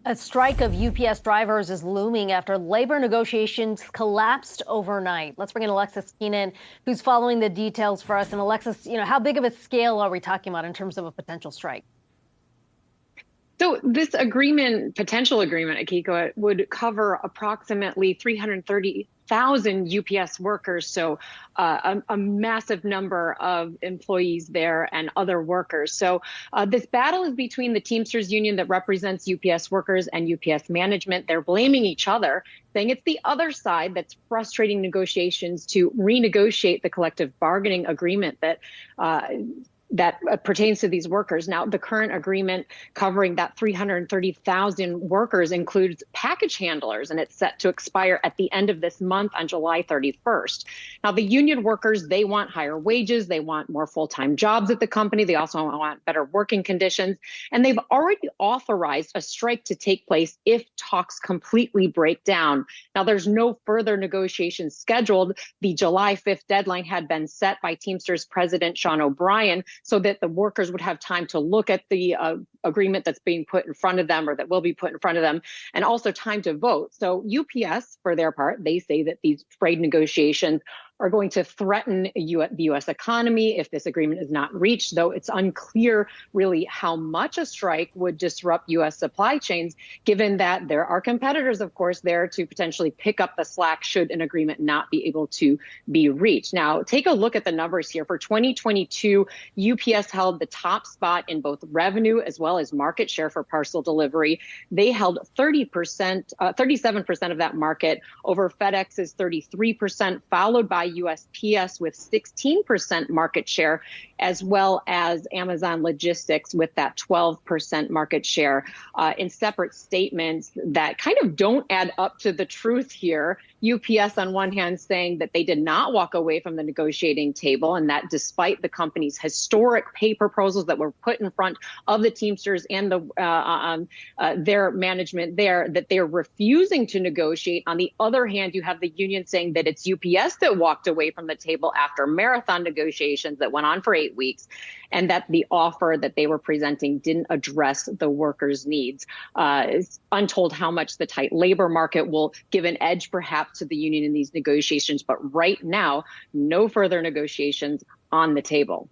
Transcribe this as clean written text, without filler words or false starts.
A strike of UPS drivers is looming after labor negotiations collapsed overnight. Let's bring in Alexis Keenan, who's following the details for us. And Alexis, how big of a scale are we talking about in terms of a potential strike? So this agreement, potential agreement, Akiko, would cover approximately 330,000 UPS workers. So a massive number of employees there and other workers. So this battle is between the Teamsters union that represents UPS workers and UPS management. They're blaming each other, saying it's the other side that's frustrating negotiations to renegotiate the collective bargaining agreement that pertains to these workers. Now, the current agreement covering that 330,000 workers includes package handlers, and it's set to expire at the end of this month on July 31st. Now, the union workers, they want higher wages. They want more full-time jobs at the company. They also want better working conditions. And they've already authorized a strike to take place if talks completely break down. Now, there's no further negotiations scheduled. The July 5th deadline had been set by Teamsters President Sean O'Brien, so that the workers would have time to look at the agreement that's being put in front of them or that will be put in front of them, and also time to vote. So UPS, for their part, they say that these trade negotiations are going to threaten the U.S. economy if this agreement is not reached, though it's unclear really how much a strike would disrupt U.S. supply chains, given that there are competitors, of course, there to potentially pick up the slack should an agreement not be able to be reached. Now, take a look at the numbers here. For 2022, UPS held the top spot in both revenue as well as market share for parcel delivery. They held 37% of that market over FedEx's 33%, followed by USPS with 16% market share, as well as Amazon Logistics with that 12% market share. In separate statements that kind of don't add up to the truth here, UPS on one hand saying that they did not walk away from the negotiating table, and that despite the company's historic pay proposals that were put in front of the Teamsters and their management there, that they're refusing to negotiate. On the other hand, you have the union saying that it's UPS that walked away from the table after marathon negotiations that went on for 8 weeks, and that the offer that they were presenting didn't address the workers' needs. It's untold how much the tight labor market will give an edge perhaps to the union in these negotiations, but right now, no further negotiations on the table.